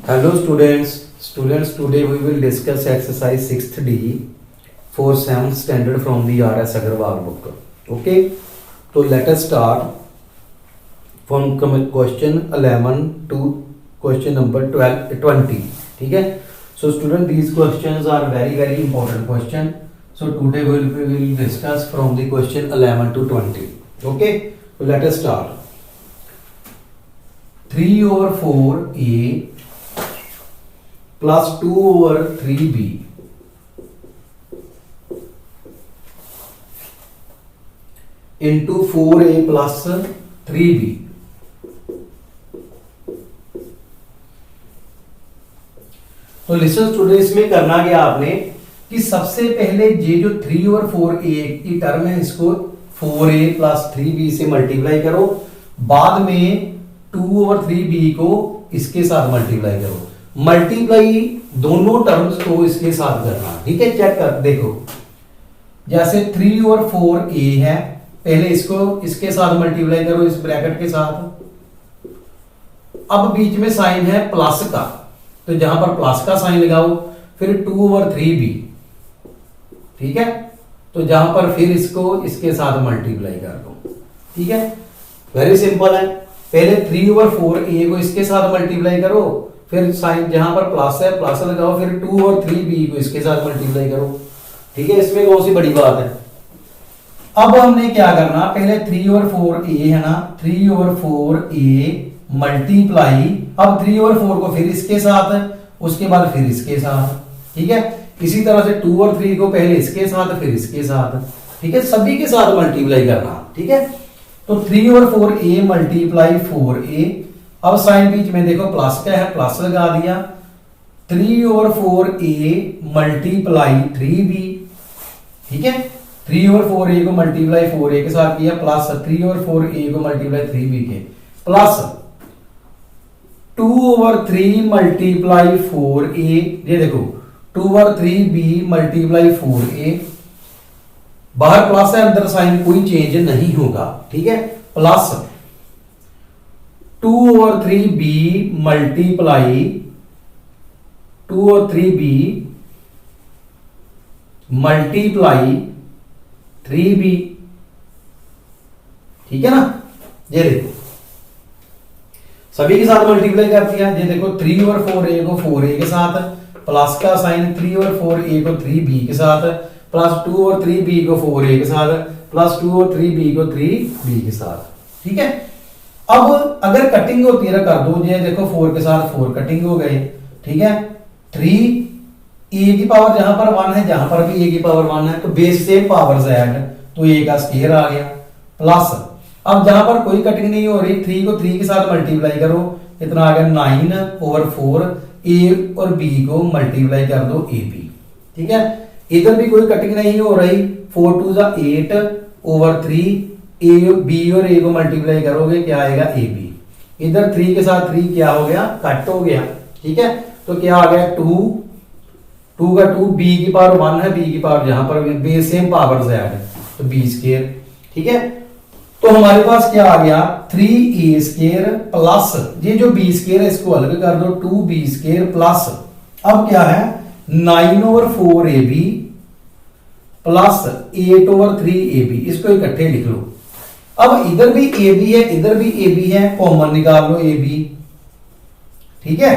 Hello students, today we will discuss exercise 6th D for 7th standard from the R.S. Agarwal book. Okay, so let us start from question 11 to question number 20. ठीक है, so student, these questions are very important question. So today we will discuss from the question 11 to 20. Okay, so let us start. 3/4a plus 2/3b into 4a plus 3b. तो listen student, इसमें करना क्या आपने कि सबसे पहले ये जो 3/4a की टर्म है इसको 4a plus 3b से मल्टीप्लाई करो, बाद में 2/3b को इसके साथ मल्टीप्लाई करो। मल्टीप्लाई दोनों टर्म्स को इसके साथ करना, ठीक है। चेक कर देखो, जैसे 3/4a है, पहले इसको इसके साथ मल्टीप्लाई करो इस ब्रैकेट के साथ। अब बीच में साइन है प्लस का, तो जहां पर प्लस का साइन लगाओ, फिर 2/3b, ठीक है। तो जहां पर फिर इसको इसके साथ मल्टीप्लाई कर दो, ठीक है। वेरी सिंपल है। पहले 3/4a को इसके साथ मल्टीप्लाई करो, फिर साइन जहां पर प्लस है प्लस लगाओ, फिर 2/3b को इसके साथ मल्टीप्लाई करो, ठीक है। इसमें कौन सी बड़ी बात है। अब हमने क्या करना, पहले 3/4a है ना, 3/4a मल्टीप्लाई, अब 3/4 को फिर इसके साथ, उसके बाद फिर इसके साथ, ठीक है। इसी तरह से 2 और 3 को पहले इसके साथ फिर इसके साथ, ठीक है। सभी के साथ मल्टीप्लाई करना, ठीक है। तो 3/4a मल्टीप्लाई 4a, अब साइन बीच में देखो प्लस का है, प्लस लगा दिया। 3/4a मल्टीप्लाई 3b, ठीक है। 3/4a को मल्टीप्लाई 4a के साथ किया, प्लस 3/4a को मल्टीप्लाई 3b के, प्लस 2/3 मल्टीप्लाई 4a, ये देखो 2/3b मल्टीप्लाई 4a, बाहर प्लस है, अंदर साइन कोई चेंज नहीं होगा, ठीक है। Plus 2/3b multiply 2/3b multiply 3b, ठीक है ना। ये देखो सभी के साथ मल्टीप्लाई कर दिया। ये देखो 3/4a को 4a के साथ, प्लस का साइन 3/4a को 3b के साथ, प्लस 2/3b को 4a के साथ, प्लस 2/3b को 3b के साथ, ठीक है। अब अगर कटिंग होती है कर दो, ये देखो 4 के साथ 4 कटिंग हो गए, ठीक है। 3a की पावर जहां पर 1 है, जहां पर भी a की पावर 1 है, तो बेस से पावर ऐड, तो a का स्क्वायर आ गया। प्लस अब जहां पर कोई कटिंग नहीं हो रही, 3 को 3 के साथ मल्टीप्लाई करो, इतना आ गया 9/4, a और b को मल्टीप्लाई कर दो ab, ठीक है। इधर भी कोई कटिंग नहीं हो रही, 4 2 8/3, b और a को मल्टीप्लाई करोगे क्या आएगा ab। इधर 3 के साथ 3 क्या हो गया, कट हो गया, ठीक है। तो क्या आ गया 2 का 2, b की पावर 1 है, b की पावर जहां पर बेस सेम पावर ऐड, तो b², ठीक है। तो हमारे पास क्या आ गया 3a² प्लस ये जो b² है इसको अलग कर दो, 2b² प्लस अब क्या है 9/4ab प्लस 8/3ab, इसको इकट्ठे लिख लो। अब इधर भी ab है, इधर भी ab है, कॉमन निकाल लो ab, ठीक है।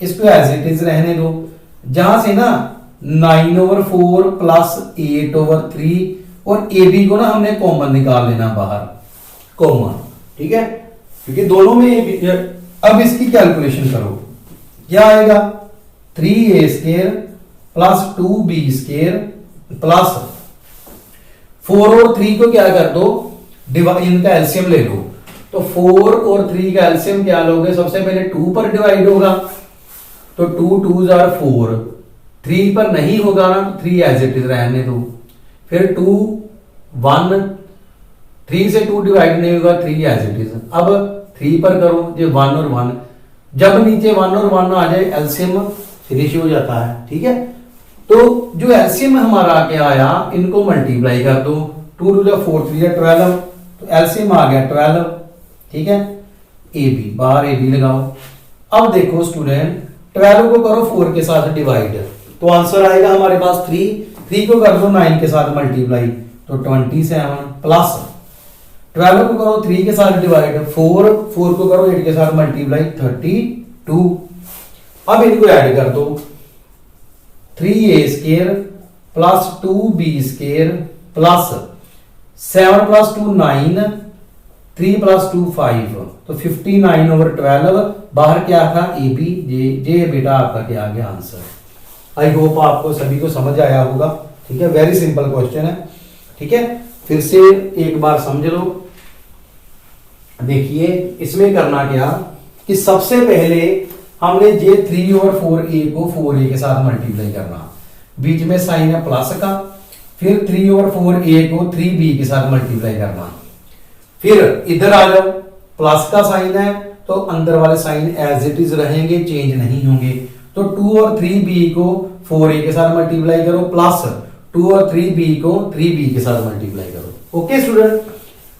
इसको एज इट इज रहने दो। जहां से ना 9/4 प्लस 8/3 और ab को ना हमने कॉमन निकाल लेना बाहर, कॉमन, ठीक है, क्योंकि दोनों में ab। अब इसकी कैलकुलेशन करो, क्या आएगा 3a² प्लस 2b² प्लस 4 और 3 को क्या कर दो, इनका एलसीएम ले लो। तो 4 और 3 का एलसीएम क्या लोगे, सबसे पहले 2 पर डिवाइड होगा, तो 2 2 4, 3 पर नहीं होगा ना, तो 3 एज इट इज रहने दो। फिर 2 1, 3 से 2 डिवाइड नहीं होगा, 3 एज इट इज। अब 3 पर करो, ये 1 और 1, जब नीचे 1 और 1 आ जाए एलसीएम फिनिश हो जाता है, ठीक है। तो जो एलसीएम हमारा क्या आया, इनको मल्टीप्लाई कर दो, 2 2 4 3 12, तो एलसीएम आ गया 12, ठीक है। ए बी, बाहर ए बी लगाओ। अब देखो स्टूडेंट, 12 को करो 4 के साथ डिवाइड, तो आंसर आएगा हमारे पास 3 को कर दो 9 के साथ मल्टीप्लाई तो 27 प्लस 12 को करो 3 के साथ डिवाइड 4 को करो 8 के साथ मल्टीप्लाई 32। अब इनको ऐड कर दो 3a² plus 2b² plus 7 plus 2 9 3 plus 2 5 तो 59/12 बाहर क्या था AB जे बेटा आपका क्या आ गया आंसर। आई होप आपको सभी को समझ आया होगा। ठीक है, वेरी सिंपल क्वेश्चन है। ठीक है, फिर से एक बार समझ लो। देखिए इसमें करना क्या कि सबसे पहले हमने ये 3/4a को 4a के साथ मल्टीप्लाई करना, बीच में साइन है प्लस का, फिर 3/4a को 3b के साथ मल्टीप्लाई करना, फिर इधर आ जाओ प्लस का साइन है तो अंदर वाले साइन एज इट इज रहेंगे, चेंज नहीं होंगे। तो 2 और 3b को 4a के साथ मल्टीप्लाई करो प्लस 2 और 3b को 3b के साथ मल्टीप्लाई करो। ओके स्टूडेंट,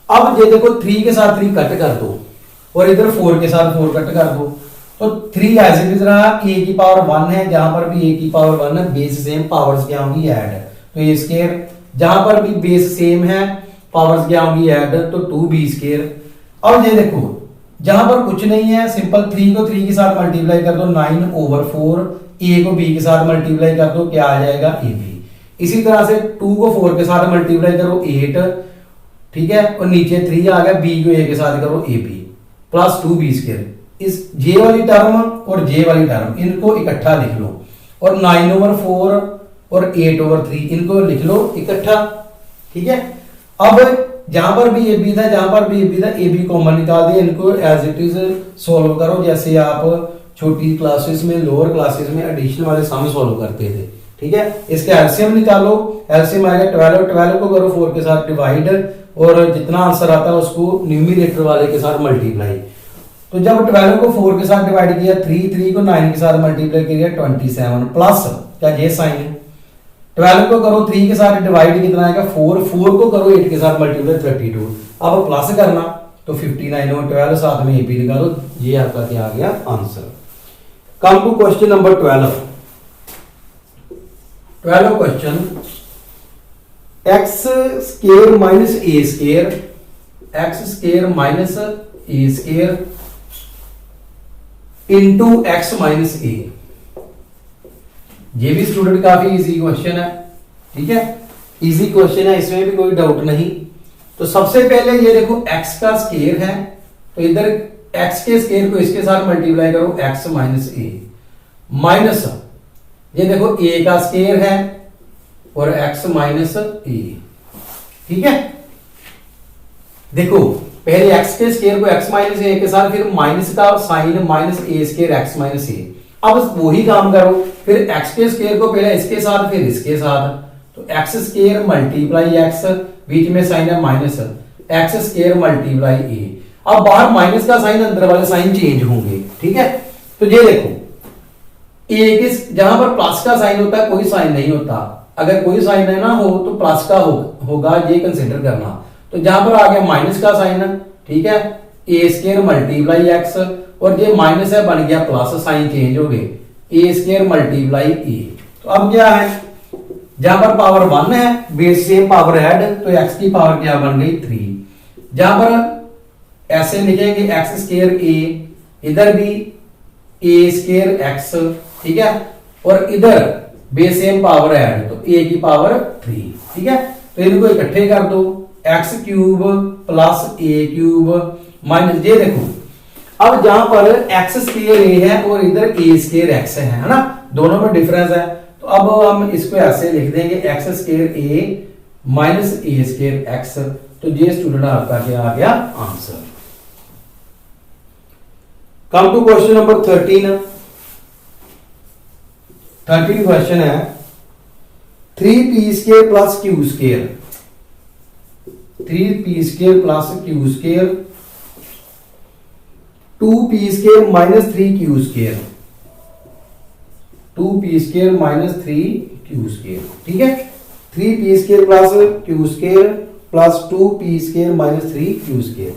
अब ये देखो 3 के साथ 3 कट कर दो और इधर 4 के साथ 4 कट कर दो, तो 3 एज इट इज रहा, a की पावर 1 है, जहां पर भी a की पावर 1 है बेस सेम, पावर्स क्या होंगी ऐड, तो a², जहां पर भी बेस सेम है पावर्स क्या होंगी ऐड, तो 2b²। अब ये देखो जहां पर कुछ नहीं है सिंपल 3 को 3 के साथ मल्टीप्लाई कर दो 9/4, a को b के साथ मल्टीप्लाई कर दो क्या आ जाएगा ab। इसी तरह से 2 को 4 के साथ मल्टीप्लाई करो 8, ठीक है, और नीचे 3 आ गया, b को a के साथ करो ab प्लस 2b²। इस j वाली टर्म और j वाली टर्म इनको इकट्ठा लिख लो और 9/4 और 8/3 इनको लिख लो इकट्ठा। ठीक है, अब जहां पर भी AB था जहां पर भी AB था AB कॉमन निकाल दिया, इनको एज इट इज सॉल्व करो जैसे आप छोटी क्लासेस में लोअर क्लासेस में एडिशन वाले सम सॉल्व करते थे। ठीक है, इसके एलसीएम निकालो, एलसीएम आएगा 12 को करो 4 के साथ डिवाइड और जितना आंसर आता है उसको न्यूमरेटर वाले के साथ मल्टीप्लाई। तो जब 12 को 4 के साथ डिवाइड किया 3 को 9 के साथ मल्टीप्लाई किया 27 प्लस क्या ये साइन, 12 को करो 3 के साथ डिवाइड कितना आएगा 4 को करो 8 के साथ मल्टीप्लाई 32। अब प्लस करना तो 59/12 साथ में AB निकालो, ये आपका क्या आ गया answer. Come to question number 12 question x² minus a² x² minus a² into x minus a। ये भी स्टूडेंट काफी इजी क्वेश्चन है। ठीक है, इजी क्वेश्चन है, इसमें भी कोई डाउट नहीं। तो सबसे पहले ये देखो x का स्केयर है तो इधर x के स्केयर को इसके साथ मल्टीप्लाई करो x माइनस a माइनस ये देखो a का स्केयर है और x माइनस a। ठीक है, देखो पहले x के स्केयर को x माइनस a के साथ, फिर माइनस का sign minus a² x minus a। अब वही काम करो, फिर x के स्केयर को पहले इसके साथ फिर इसके साथ, तो x² मल्टीप्लाई x, बीच में साइन है माइनस, x² मल्टीप्लाई a। अब बाहर माइनस का साइन अंदर वाले साइन चेंज होंगे। ठीक है, तो ये देखो a के जहां पर प्लस का साइन होता है कोई साइन नहीं होता, अगर कोई साइन है ना हो तो प्लस का होगा, ये कंसिडर करना। तो जहां पर आ गया माइनस का साइन, ठीक है, a² मल्टीप्लाई x और ये माइनस है बन गया प्लस, साइन चेंज हो गए, a² मल्टीप्लाई a। तो अब क्या है, जहां पर पावर 1 है बेस सेम पावर ऐड, तो x की पावर क्या बन गई 3। जहां पर ऐसे लिखेंगे x² a, इधर भी a² x, ठीक है, और इधर बेस सेम पावर ऐड तो a की पावर 3। ठीक है, तो इनको इकट्ठे कर दो x³ प्लस a³ माइनस, ये देखो अब जहां पर x² a है और इधर a² x है ना, दोनों में डिफरेंस है, तो अब हम इसको ऐसे लिख देंगे x² a minus a² x। तो ये स्टूडेंट आपका क्या आ गया answer. Come to question number 13 question है 3p² plus q², 3p² plus q² 2p² minus 3q², 2p² minus 3q²। ठीक है, 3p² plus q² plus 2p² minus 3q²।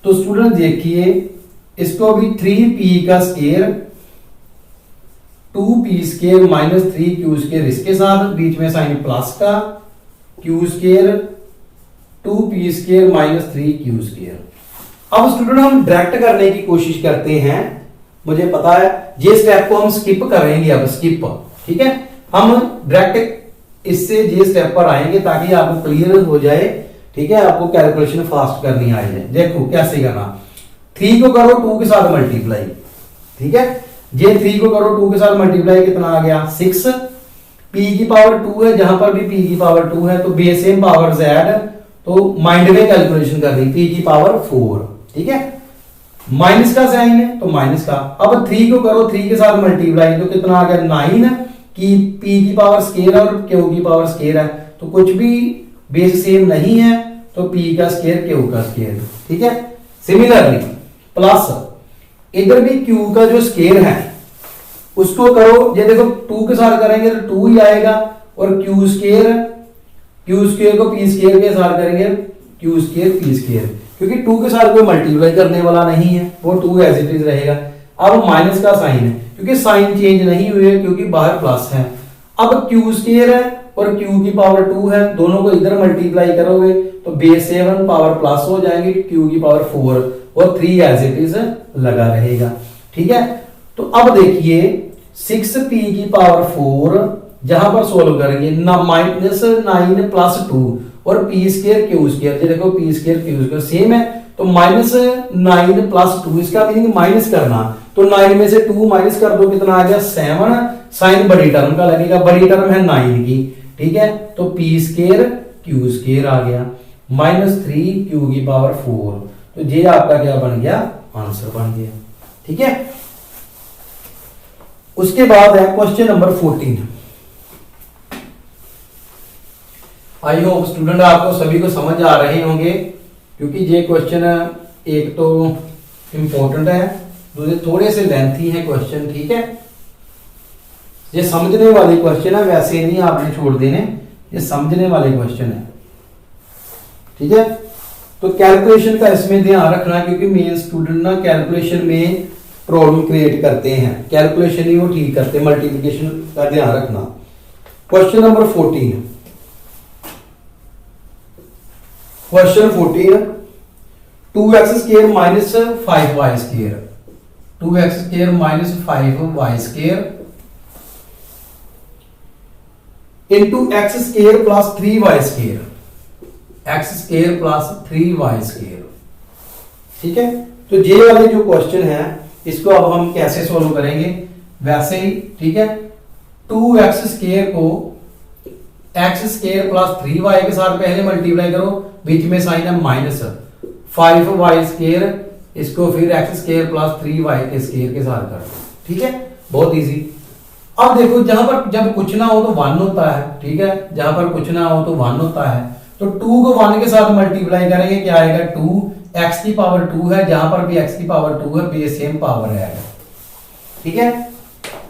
तो स्टूडेंट देखिए इसको भी 3p का स्केयर 2p² माइनस 3q² इसके साथ बीच में साइन प्लस का q², 2p² माइनस 3q²। अब स्टूडेंट हम डायरेक्ट करने की कोशिश करते हैं। मुझे पता है ये स्टेप को हम स्किप करेंगे, अब स्किप, ठीक है। हम डायरेक्ट इससे ये स्टेप पर आएंगे ताकि आपको क्लियर हो जाए, ठीक है। आपको कैलकुलेशन फास्ट करनी आ जाए। देखो कैसे करना, 3 को करो 2 के साथ मल्टीप्लाई, ठीक है। ये 3 को करो 2 के साथ मल्टीप्लाई, कितना आ गया 6। p की पावर 2 है, जहां पर भी p की पावर 2 है तो बेस सेम पावर z, तो माइंड में कैलकुलेशन कर रही, p की पावर 4, ठीक है। माइनस का साइन है तो माइनस का। अब 3 को करो 3 के साथ मल्टीप्लाई तो कितना आ गया 9 की p की पावर स्केयर और q की पावर स्केयर है, तो कुछ भी बेस सेम नहीं है तो p का स्केयर q का स्केयर, ठीक है। सिमिलरली प्लस इधर भी q का जो स्केयर है उसको करो, ये देखो 2 के साथ करेंगे तो 2 ही आएगा, और q² को p² के साथ करेंगे q² p², क्योंकि 2 के साथ कोई मल्टीप्लाई करने वाला नहीं है, वो 2 एज इट इज रहेगा। अब माइनस का साइन है, क्योंकि साइन चेंज नहीं हुए क्योंकि बाहर प्लस है। अब q² है और q की पावर 2 है, दोनों को इधर मल्टीप्लाई करोगे तो बेस 7 पावर प्लस हो जाएंगे, q की पावर 4 और 3 एज इट इज लगा रहेगा, ठीक है। तो अब देखिए 6p की पावर 4 जहां पर सोल्व करेंगे ना, माइनस 9 प्लस 2 और p² q², ये देखो p² q² सेम है, तो माइनस 9 प्लस 2, इसका मीनिंग माइनस करना, तो 9 में से 2 माइनस कर दो, कितना आ गया 7। साइन बड़ी टर्म का लगेगा, बड़ी टर्म है 9 की, ठीक है। तो p² q² आ गया माइनस 3q की पावर 4, तो ये आपका क्या बन गया, आंसर बन गया, ठीक है। उसके बाद है question number 14। I hope student आपको सभी को समझ आ रहे होंगे, क्योंकि ये क्वेश्चन एक तो इंपॉर्टेंट है, दूसरे थोड़े से लेंथी है क्वेश्चन, ठीक है। ये समझने वाले क्वेश्चन है, वैसे नहीं आपने छोड़ देने, ये समझने वाले क्वेश्चन है, ठीक है। तो कैलकुलेशन का इसमें ध्यान रखना, क्योंकि मेन स्टूडेंट ना कैलकुलेशन में प्रॉब्लम क्रिएट करते हैं, कैलकुलेशन ही वो ठीक करते हैं, मल्टीप्लिकेशन का ध्यान रखना। Question number 14, question 14, 2x² minus 5y², 2x² minus 5y² into x² plus 3y², x² plus 3y², ठीक है। तो ये वाले जो क्वेश्चन है इसको अब हम कैसे सोल्व करेंगे, वैसे ही, ठीक है। 2x² को x² प्लस 3y के साथ पहले मल्टीप्लाई करो, बीच में साइन है माइनस, 5y², इसको फिर x² प्लस 3y के स्क्वायर के साथ करो, ठीक है, बहुत इजी। अब देखो जहां पर जब कुछ ना हो तो 1 होता है, ठीक है, जहां पर कुछ ना हो तो 1 होता है, तो 2 को 1 के साथ मल्टीप्लाई करेंगे, क्या आएगा 2, x की पावर 2 है, जहां पर भी x की पावर 2 है, बेस सेम पावर आएगा, ठीक है।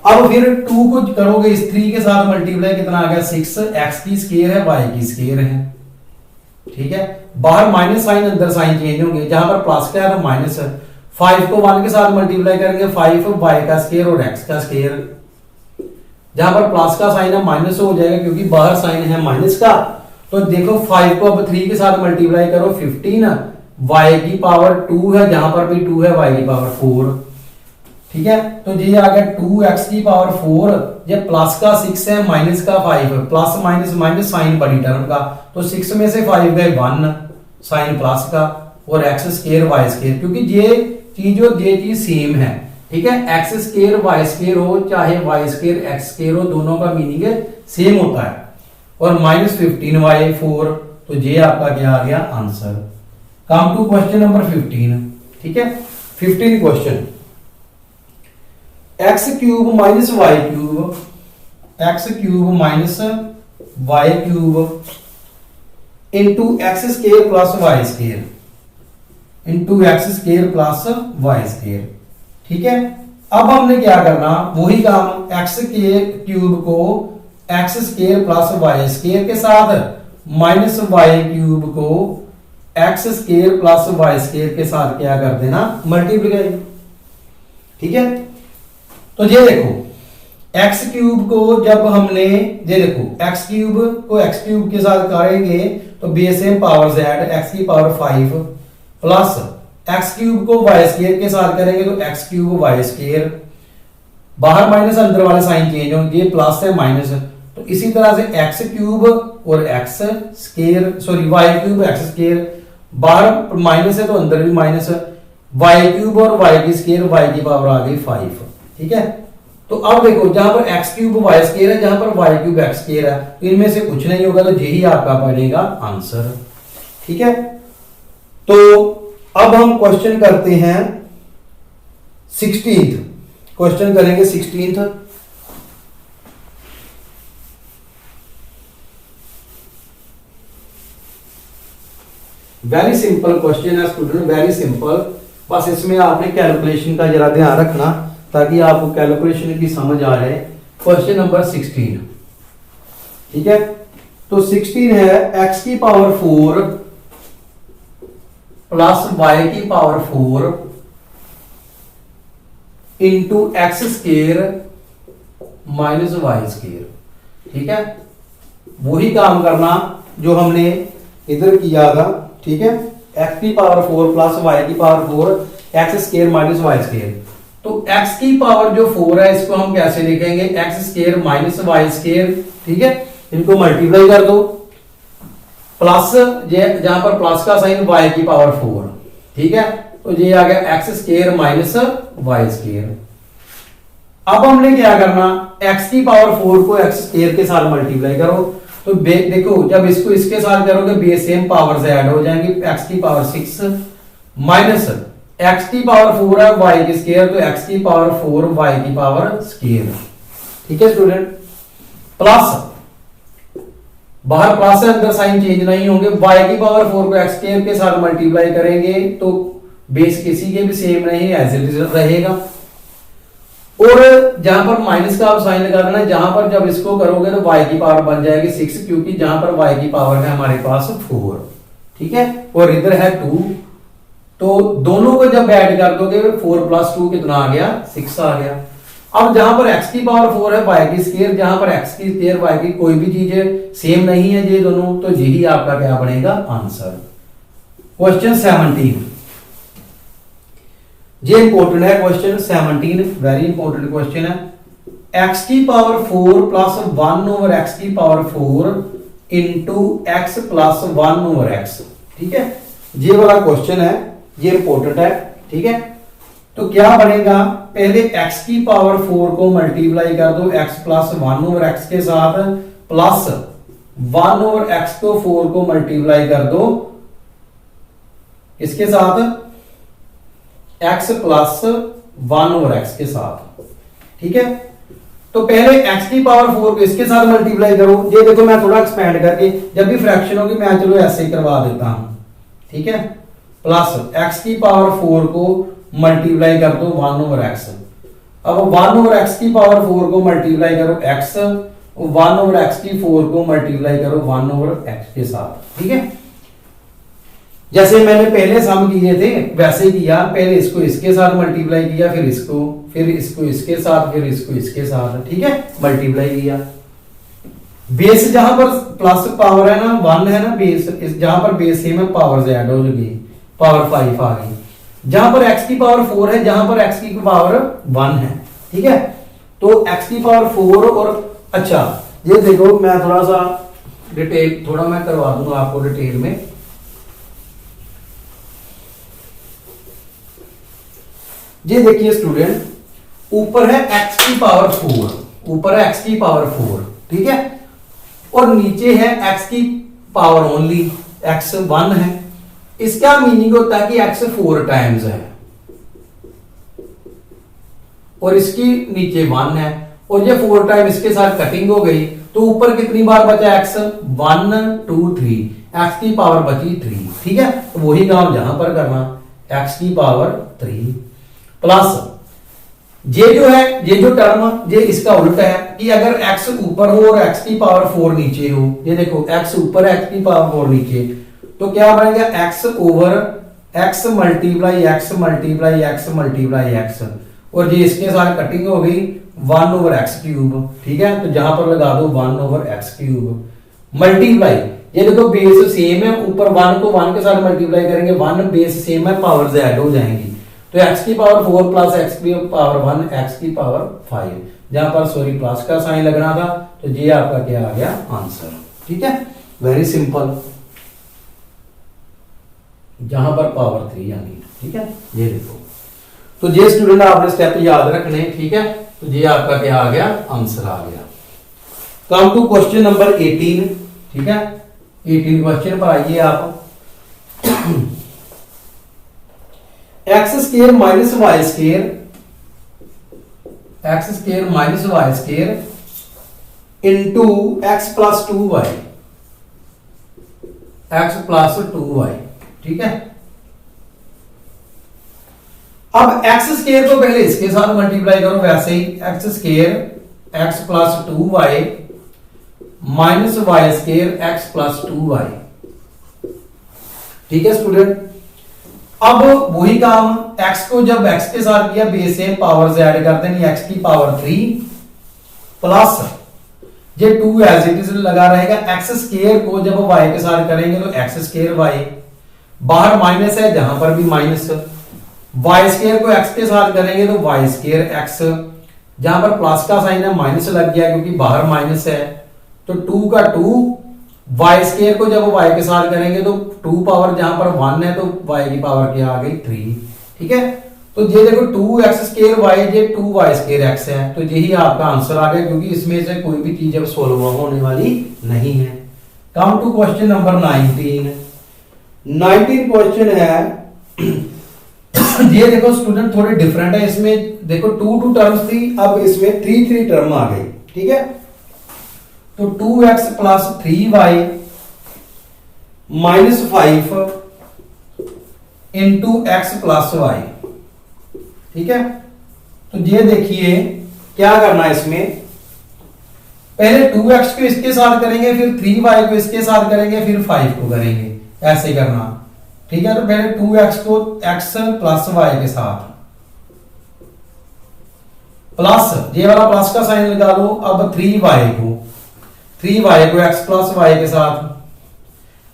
अब फिर 2 को करोगे इस 3 के साथ मल्टीप्लाई, कितना आ गया 6, x की स्क्वायर है, y की स्क्वायर है, ठीक है। बाहर माइनस साइन, अंदर साइन चेंज होंगे, जहां पर प्लस का है तो माइनस है। 5 को 1 के साथ मल्टीप्लाई करेंगे, 5 y का स्क्वायर और x का स्क्वायर, जहां पर प्लस का साइन है माइनस हो जाएगा, क्योंकि बाहर साइन है माइनस का। तो देखो 5 को अब 3 के साथ मल्टीप्लाई करो, 15, y की पावर 2 है, जहां पर भी 2 है, y की पावर 4, ठीक है। तो ये आ गया 2x की पावर 4, ये प्लस का 6 है, माइनस का 5, प्लस माइनस माइनस साइन बड़ी टर्म का, तो 6 में से 5 गए 1, साइन प्लस का, और x² y², क्योंकि ये चीज सेम है, ठीक है। x² y² हो चाहे y² x² हो, दोनों का मीनिंग सेम होता है, और माइनस 15y4, तो ये आपका क्या आ गया answer. Come to question number 15, ठीक है। 15 question, x³ minus y³, x³ minus y³ into x² plus y², into x² plus y², ठीक है। अब हमने क्या करना, वही काम, x³ को x² प्लस y² के साथ, माइनस y³ को x² प्लस y² के साथ क्या कर देना, मल्टीप्लाई, ठीक है। तो ये देखो एक्स क्यूब को जब हमने ये देखो एक्स क्यूब को एक्स क्यूब के साथ करेंगे तो base same power Z x की पावर 5 प्लस एक्स क्यूब को वाई स्क्वायर के साथ करेंगे तो एक्स क्यूब वाई स्क्वायर, बाहर माइनस अंदर वाले साइन चेंज होंगे, ये प्लस है माइनस, तो इसी तरह से एक्स क्यूब और x square sorry y cube x square, बाहर माइनस है तो अंदर भी माइनस, वाई क्यूब और वाई की स्क्वायर वाई की पावर आ गई 5। ठीक है, तो अब देखो जहां पर एक्स क्यूब वाई स्क्वायर है, जहां पर वाई क्यूब एक्स स्क्वायर है, तो इनमें से कुछ नहीं होगा, तो यही आपका बनेगा आंसर। ठीक है, तो अब हम क्वेश्चन करते हैं 16th क्वेश्चन करेंगे 16th। वेरी सिंपल क्वेश्चन है स्टूडेंट, वेरी सिंपल, बस इसमें आपने कैलकुलेशन का जरा ध्यान रखना ताकि आपको कैलकुलेशन की समझ आ जाए। Question number 16। ठीक है, तो 16 है x की पावर 4 प्लस y की power 4 into x square minus y square. ठीक है, वही काम करना जो हमने इधर किया था। ठीक है, x की पावर 4 प्लस y की power 4 x square minus y square, तो x की पावर जो 4 है इसको हम कैसे लिखेंगे, x square minus y square. ठीक है, इनको मल्टीप्लाई कर दो, प्लस जहां पर प्लस का साइन y की पावर 4। ठीक है, तो ये आ गया x square minus y square. अब हमने क्या करना, x की पावर 4 को एक्स स्क्वायर के साथ मल्टीप्लाई करो, तो देखो जब इसको इसके साथ करोगे बेस सेम पावर से ऐड हो जाएंगे, x की पावर 6 माइनस x की पावर 4 है y की स्क्वायर, तो x की पावर 4 y की पावर स्क्वायर। ठीक है स्टूडेंट, प्लस बाहर प्लस है अंदर साइन चेंज नहीं होंगे, y की पावर 4 को x स्क्वायर के साथ मल्टीप्लाई करेंगे तो बेस किसी के भी सेम नहीं एज इट इज रहेगा, और जहां पर माइनस का आप साइन लगा देना, जहां पर जब इसको करोगे तो y की पावर बन जाएगी 6, क्योंकि जहां पर y की पावर है हमारे पास 4। ठीक है, और इधर है 2, तो दोनों को जब ऐड कर दोगे 4 प्लस 2 कितना आ गया, 6 आ गया। अब जहां पर x की पावर 4 है y की स्क्वायर, जहां पर x की स्क्वायर y की कोई भी चीज सेम नहीं है ये दोनों, तो यही आपका क्या बनेगा आंसर। क्वेश्चन 17, ये इंपॉर्टेंट है क्वेश्चन 17, वेरी इंपॉर्टेंट क्वेश्चन है। x की पावर 4 प्लस 1 ओवर x की power 4 into x plus 1 over x। ठीक है, ये वाला क्वेश्चन है, ये इंपॉर्टेंट है। ठीक है, तो क्या बनेगा, पहले x की पावर 4 को मल्टीप्लाई कर दो x प्लस 1 ओवर x के साथ, प्लस 1 ओवर x को 4 को मल्टीप्लाई कर दो इसके साथ x प्लस 1 ओवर x के साथ। ठीक है, तो पहले x की पावर 4 को इसके साथ मल्टीप्लाई करो, ये देखो मैं थोड़ा एक्सपेंड करके जब भी फ्रैक्शन होगी मैं चलो ऐसे ही करवा देता हूं। ठीक है, प्लस x की पावर 4 को मल्टीप्लाई कर दो 1 ओवर x, अब 1 ओवर x की पावर 4 को मल्टीप्लाई करो x, 1 ओवर x की 4 को मल्टीप्लाई करो 1 ओवर x के साथ। ठीक है, जैसे मैंने पहले सम किए थे वैसे किया, पहले इसको इसके साथ मल्टीप्लाई किया, फिर इसको इसके साथ, फिर इसको इसके साथ। ठीक है, मल्टीप्लाई किया, बेस जहां पर प्लस पावर है ना 1 है ना बेस, जहां पर बेस सेम है पावर से ऐड हो गई, पावर 5 आ गई, जहां पर x की पावर 4 है, जहां पर x की पावर 1 है। ठीक है, तो x की पावर 4 और अच्छा ये देखो मैं थोड़ा सा डिटेल थोड़ा मैं करवा दूंगा आपको डिटेल में। ये देखिए स्टूडेंट, ऊपर है x की पावर 4, ऊपर है x की पावर 4। ठीक है, और नीचे है x की पावर ओनली, x 1 है। इसका मीनिंग होता है कि x 4 टाइम्स है और इसकी नीचे 1 है, और ये 4 टाइम इसके साथ कटिंग हो गई, तो ऊपर कितनी बार बचा x 1 2 3, x की पावर बची 3। ठीक है, तो वही काम यहां पर करना, x की पावर 3 प्लस ये जो है, ये जो टर्म ये इसका उल्टा है कि अगर x ऊपर हो और x की पावर 4 नीचे हो, ये देखो x ऊपर है x की पावर 4 नीचे, तो क्या बनेगा x over x multiply x multiply x multiply x, और ये इसके साथ कटिंग हो गई 1/x³। ठीक है, तो जहां पर लगा दो 1/x³ मल्टीप्लाई, ये देखो बेस सेम है, ऊपर 1 को 1 के साथ मल्टीप्लाई करेंगे, 1 बेस सेम है, पावर्स ऐड हो जाएंगी, तो x⁴ प्लस x⁴ 1 x⁵ जहां पर सॉरी प्लस का साइन लगना था, तो ये आपका क्या आ गया आंसर। ठीक है, वेरी सिंपल, जहां पर पावर 3 आनी। ठीक है, ये देखो, तो ये स्टूडेंट आपने स्टेप याद रखने। ठीक है, तो ये आपका क्या आ गया आंसर आ गया। Come to question number 18। ठीक है, 18 क्वेश्चन पर आइए आप। x² minus y² x² minus y² into x plus 2y x plus 2y। ठीक है, अब x² को पहले इसके साथ मल्टीप्लाई करो, वैसे ही x² x plus 2y minus y² x plus 2y। ठीक है स्टूडेंट, अब वही काम x को जब x के साथ किया, बेस सेम, पावर्स ऐड करते हैं, x⁴ प्लस ये 2 एज इट इज लगा रहेगा। x² को जब y के साथ करेंगे तो x²y, बाहर माइनस है, जहां पर भी माइनस, y² को x के साथ करेंगे तो y²x, जहां पर प्लस का साइन है माइनस लग गया क्योंकि बाहर माइनस है, तो 2 का 2, y² को जब y के साथ करेंगे तो 2 पावर जहां पर 1 है तो y की पावर क्या आ गई 3। ठीक है, तो ये देखो 2x²y ये 2y²x है, तो यही आपका आंसर आ गया, क्योंकि इसमें से कोई भी चीज अब सोल्व होने वाली नहीं है। Come to question number 19। 19 question है, ये देखो स्टूडेंट थोड़े डिफरेंट है, इसमें देखो 2 टर्म्स थी, अब इसमें 3 टर्म आ गई। ठीक है, तो 2x plus 3y minus 5 into x plus y। ठीक है, तो ये देखिए क्या करना है इसमें, पहले 2x को इसके साथ करेंगे, फिर 3y को इसके साथ करेंगे, फिर 5 को करेंगे, ऐसे करना। ठीक है, तो पहले 2x को x प्लस y के साथ, प्लस ये वाला प्लस का साइन लगा दो, अब 3y को x प्लस y के साथ,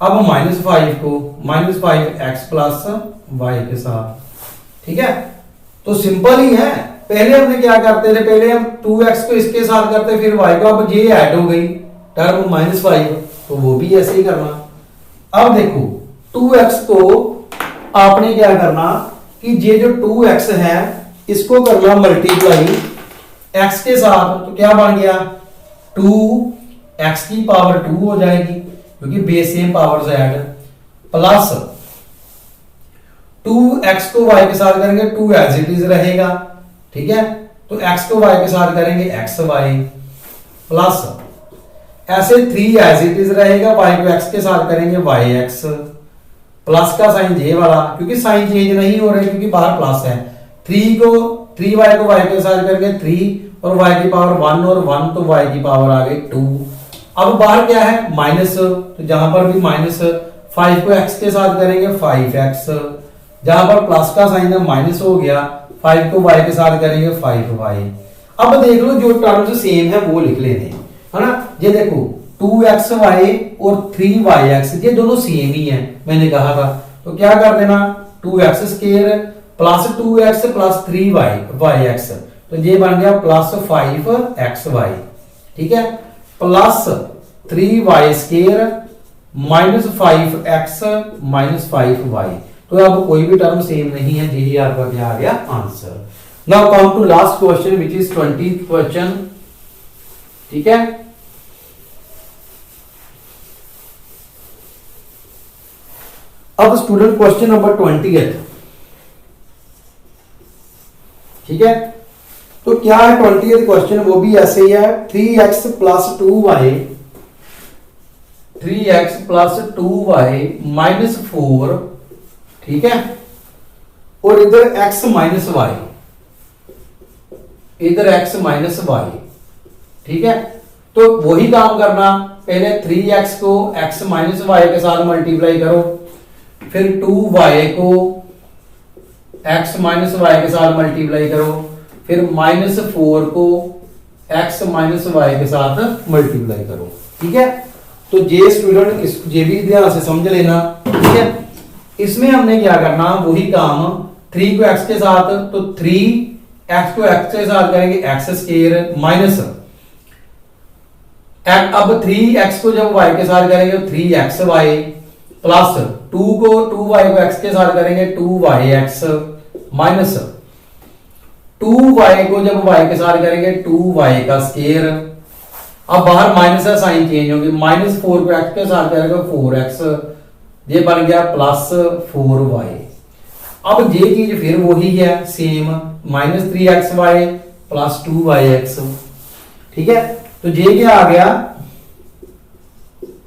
अब -5 को -5x प्लस y के साथ। ठीक है, तो सिंपल ही है, पहले हमने क्या करते थे, पहले हम 2x को इसके साथ करते, फिर y को, अब ये ऐड हो गई टर्म -5, तो वो भी ऐसे ही करना। अब देखो 2x को आपने क्या करना कि ये जो 2x है इसको करना मल्टीप्लाई x के साथ, तो क्या बन गया 2x⁴ 2 हो जाएगी क्योंकि base same, powers add, plus 2x को y के साथ करेंगे 2 एज इट इज रहेगा। ठीक है, तो x को y के साथ करेंगे xy, प्लस ऐसे 3 एज इट इज रहेगा, y को x के साथ करेंगे yx, प्लस का साइन ये वाला, क्योंकि साइन चेंज नहीं हो रहे क्योंकि बाहर प्लस है, 3y को y के साथ करेंगे 3 और y की पावर 1 और 1, तो y की पावर आ गई 2। अब बाहर क्या है माइनस, तो जहां पर भी माइनस, 5 को x के साथ करेंगे 5x, जहां पर प्लस का साइन है माइनस हो गया, 5 को y के साथ करेंगे 5y। अब देख लो जो टर्म्स सेम है वो लिख लेते हैं, है ना। ये देखो 2xy और 3yx ये दोनों सेम ही है, मैंने कहा था, तो क्या कर देना 2x² plus 2x plus 3yx, तो ये बन गया प्लस 5xy। ठीक है, plus 3y² minus 5x minus 5y, तो अब कोई भी टर्म सेम नहीं है, यही आपका क्या आ गया answer. Now come to last question which is 20th question. ठीक है, अब स्टूडेंट क्वेश्चन नंबर 20th। ठीक है, तो क्या है 20th क्वेश्चन, वो भी ऐसे ही है, 3x plus 2y 3x plus 2y minus 4। ठीक है, और इधर x माइनस y, इधर x माइनस y। ठीक है, तो वही काम करना, पहले 3x को x माइनस y के साथ मल्टीप्लाई करो, फिर 2y को x माइनस y के साथ मल्टीप्लाई करो, फिर -4 को x माइनस वाई के साथ मल्टीप्लाई करो। ठीक है, तो जे स्टूडेंट इस ये भी ध्यान से समझ लेना। ठीक है, इसमें हमने क्या करना, वही काम 3 को x के साथ, तो 3x को x के साथ करेंगे x स्क्वायर माइनस, अब 3x को जब y के साथ करेंगे तो 3xy प्लस 2 को 2y को x के साथ करेंगे 2yx माइनस 2y को जब y के साथ करेंगे 2y का स्क्वायर। अब बाहर माइनस का साइन चेंज होगी, -4 को x के साथ करेंगे 4x, ये बन गया प्लस 4y। अब ये चीज फिर वही है सेम, -3xy प्लस 2yx। ठीक है, तो ये क्या आ गया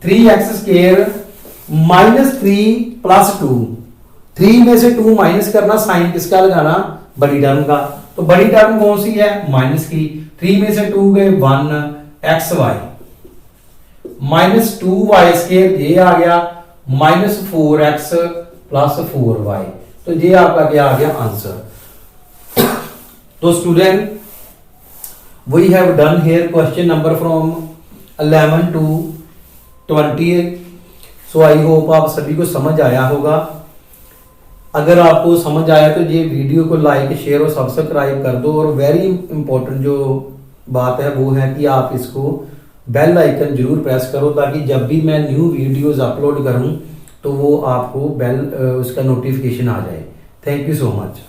3x स्क्वायर -3 प्लस 2, 3 में से 2 माइनस करना, साइन किसका लगाना, बड़ी टर्म का। तो बड़ी टर्म कौन सी है, माइनस की, 3 में से 2 गए 1xy -2y स्क्वायर, ये आ गया -4x प्लस 4y। तो ये आपका क्या आ गया आंसर। तो student we have done here question number from 11 to 20। so I hope आप सभी को समझ आया होगा। अगर आपको समझ आया तो ये वीडियो को लाइक शेयर और सब्सक्राइब कर दो, और वेरी इंपॉर्टेंट जो बात है वो है कि आप इसको बेल आइकन जरूर प्रेस करो, ताकि जब भी मैं न्यू वीडियोस अपलोड करूं तो वो आपको बेल उसका नोटिफिकेशन आ जाए। Thank you so much.